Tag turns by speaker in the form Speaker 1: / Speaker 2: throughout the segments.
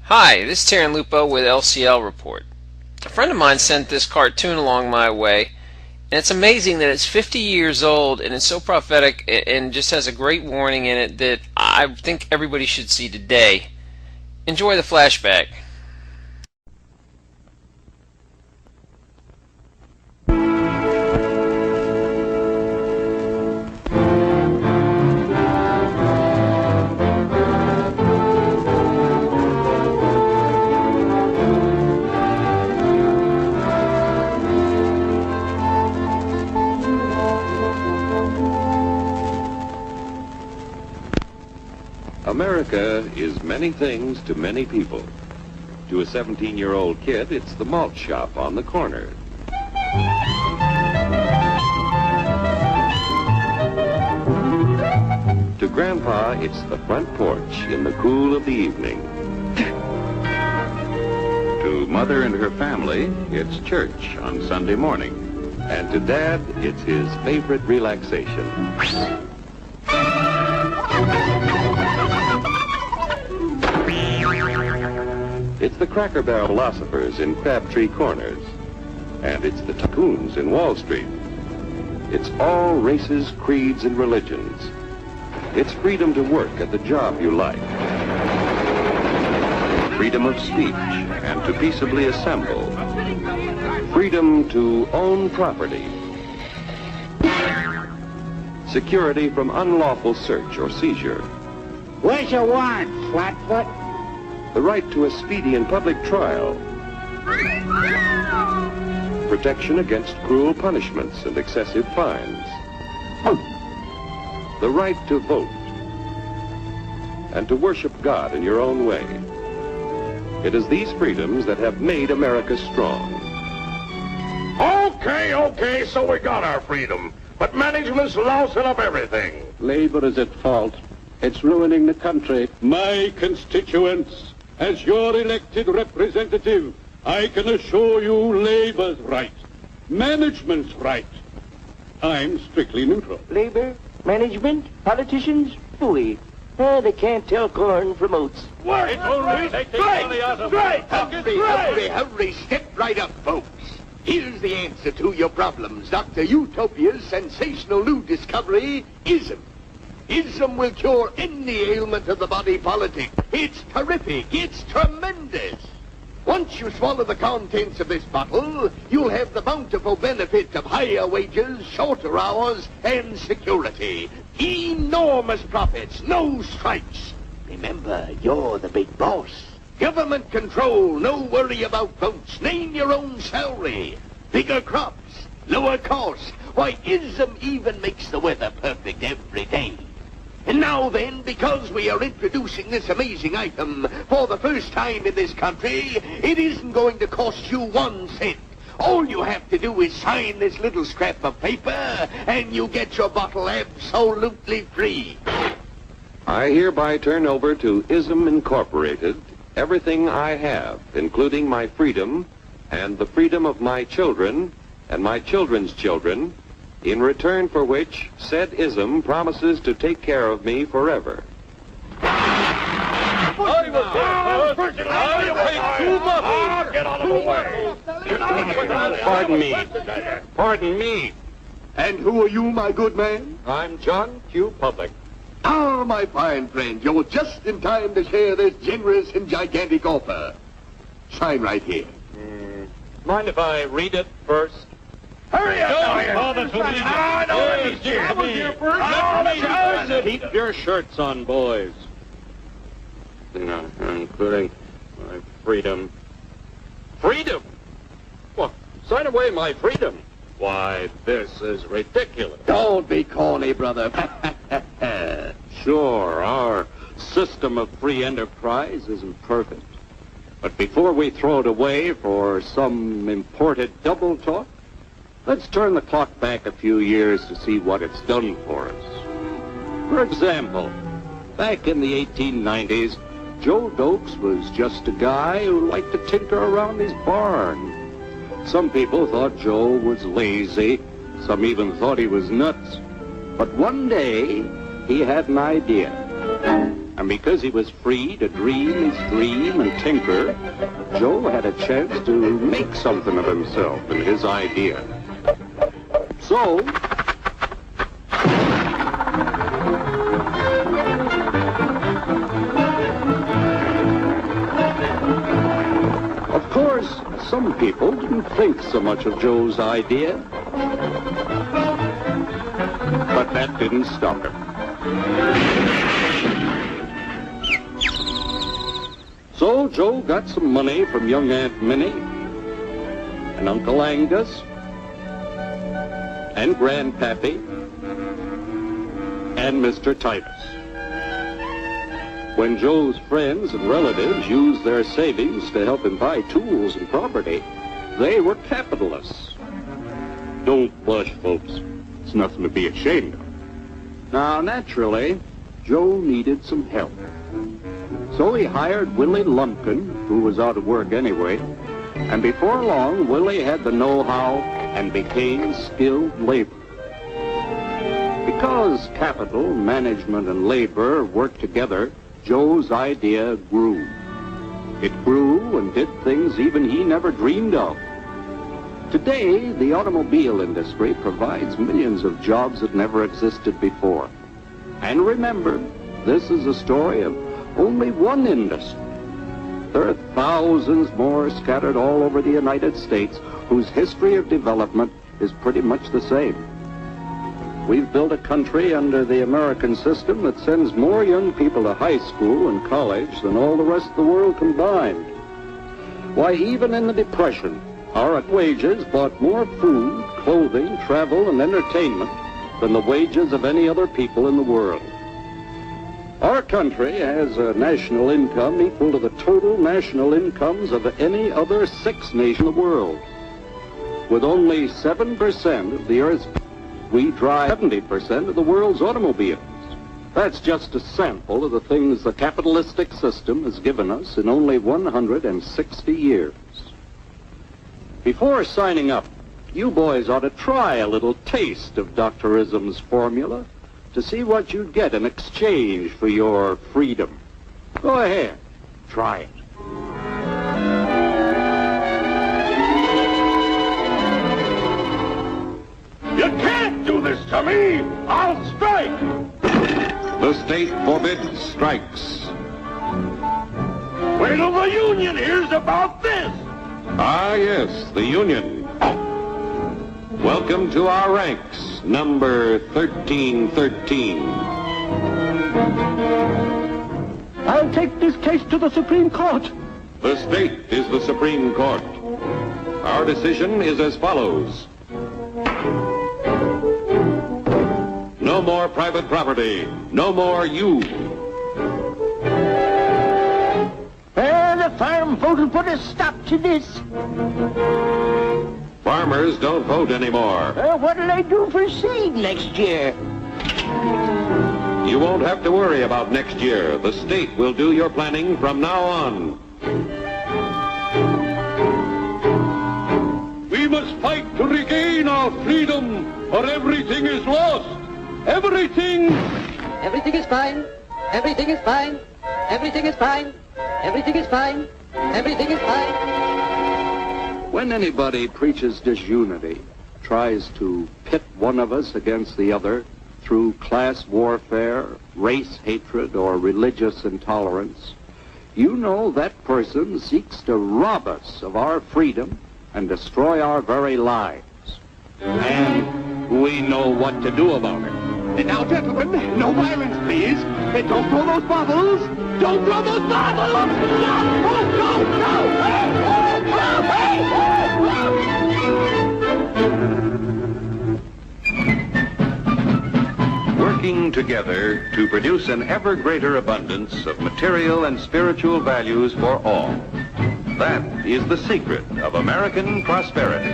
Speaker 1: Hi, this is Taryn Lupo with LCL Report. A friend of mine sent this cartoon along my way, and it's amazing that it's 50 years old and it's so prophetic and just has a great warning in it that I think everybody should see today. Enjoy the flashback.
Speaker 2: America is many things to many people. To a 17-year-old kid, it's the malt shop on the corner. To Grandpa, it's the front porch in the cool of the evening. To Mother and her family, it's church on Sunday morning. And to Dad, it's his favorite relaxation. It's the Cracker Barrel philosophers in Crabtree Corners. And it's the tycoons in Wall Street. It's all races, creeds, and religions. It's freedom to work at the job you like. Freedom of speech and to peaceably assemble. Freedom to own property. Security from unlawful search or seizure.
Speaker 3: What's your warrant, Flatfoot?
Speaker 2: The right to a speedy and public trial. Protection against cruel punishments and excessive fines. The right to vote. And to worship God in your own way. It is these freedoms that have made America strong.
Speaker 4: Okay, so we got our freedom. But management's lousing up everything.
Speaker 5: Labor is at fault. It's ruining the country. My constituents, as your elected representative, I can assure you Labor's right. Management's right. I'm strictly neutral.
Speaker 3: Labor, management, politicians, phooey. They can't tell corn from oats.
Speaker 4: Work!
Speaker 6: Hurry, step right up, folks. Here's the answer to your problems. Dr. Utopia's sensational new discovery, ISM. ISM will cure any ailment of the body politic. It's terrific. It's tremendous. Once you swallow the contents of this bottle, you'll have the bountiful benefit of higher wages, shorter hours, and security. Enormous profits, no strikes. Remember, you're the big boss. Government control, no worry about votes. Name your own salary. Bigger crops, lower costs. Why, ISM even makes the weather perfect every day. And now then, because we are introducing this amazing item for the first time in this country, it isn't going to cost you 1 cent. All you have to do is sign this little scrap of paper, and you get your bottle absolutely free.
Speaker 2: I hereby turn over to ISM Incorporated everything I have, including my freedom and the freedom of my children and my children's children, in return for which said ISM promises to take care of me forever.
Speaker 4: Get out of the way!
Speaker 5: Pardon me.
Speaker 6: And who are you, my good man?
Speaker 5: I'm John Q. Public.
Speaker 6: Ah, my fine friend, you're just in time to share this generous and gigantic offer. Sign right here.
Speaker 5: Mind if I read it first?
Speaker 4: Hurry up!
Speaker 5: Keep your shirts on, boys. Including my freedom. Freedom? Well, sign away my freedom. Why, this is ridiculous.
Speaker 6: Don't be corny, brother.
Speaker 5: Sure, our system of free enterprise isn't perfect. But before we throw it away for some imported double talk, let's turn the clock back a few years to see what it's done for us. For example, back in the 1890s, Joe Dokes was just a guy who liked to tinker around his barn. Some people thought Joe was lazy. Some even thought he was nuts. But one day, he had an idea. And because he was free to dream his dream and tinker, Joe had a chance to make something of himself and his idea. So, of course, some people didn't think so much of Joe's idea, but that didn't stop him. So Joe got some money from young Aunt Minnie and Uncle Angus and Grandpappy and Mr. Titus. When Joe's friends and relatives used their savings to help him buy tools and property, they were capitalists. Don't blush, folks. It's nothing to be ashamed of. Now, naturally, Joe needed some help. So he hired Willie Lumpkin, who was out of work anyway, and before long, Willie had the know-how and became skilled labor. Because capital, management, and labor worked together, Joe's idea grew. It grew and did things even he never dreamed of. Today, the automobile industry provides millions of jobs that never existed before. And remember, this is a story of only one industry. There are thousands more scattered all over the United States whose history of development is pretty much the same. We've built a country under the American system that sends more young people to high school and college than all the rest of the world combined. Why, even in the Depression, our wages bought more food, clothing, travel, and entertainment than the wages of any other people in the world. Our country has a national income equal to the total national incomes of any other 6 nations in the world. With only 7% of the Earth's people, we drive 70% of the world's automobiles. That's just a sample of the things the capitalistic system has given us in only 160 years. Before signing up, you boys ought to try a little taste of Dr. Ism's formula to see what you'd get in exchange for your freedom. Go ahead, try it.
Speaker 4: You can't do this to me! I'll strike!
Speaker 2: The state forbids strikes.
Speaker 4: Wait till the union hears about this!
Speaker 2: Ah, yes, the Union. Welcome to our ranks, number 1313.
Speaker 3: I'll take this case to the Supreme Court.
Speaker 2: The state is the Supreme Court. Our decision is as follows. No more private property. No more you.
Speaker 3: The farm folk will put a stop to this.
Speaker 2: Farmers don't vote anymore.
Speaker 3: What'll they do for seed next year?
Speaker 2: You won't have to worry about next year. The state will do your planning from now on.
Speaker 5: We must fight to regain our freedom, or everything is lost. Everything!
Speaker 7: Everything is fine. Everything is fine. Everything is fine. Everything is fine. Everything is fine.
Speaker 5: When anybody preaches disunity, tries to pit one of us against the other through class warfare, race hatred, or religious intolerance, you know that person seeks to rob us of our freedom and destroy our very lives. And we know what to do about it.
Speaker 6: Now, gentlemen, no violence, please. Don't throw those bottles. Don't throw those bottles! No! Oh, no! No!
Speaker 2: Working together to produce an ever greater abundance of material and spiritual values for all. That is the secret of American prosperity.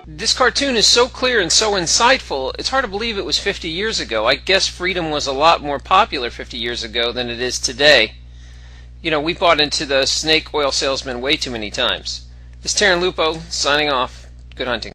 Speaker 1: This cartoon is so clear and so insightful, it's hard to believe it was 50 years ago. I guess freedom was a lot more popular 50 years ago than it is today. You know, we bought into the snake oil salesman way too many times. This is Terran Lupo signing off. Good hunting.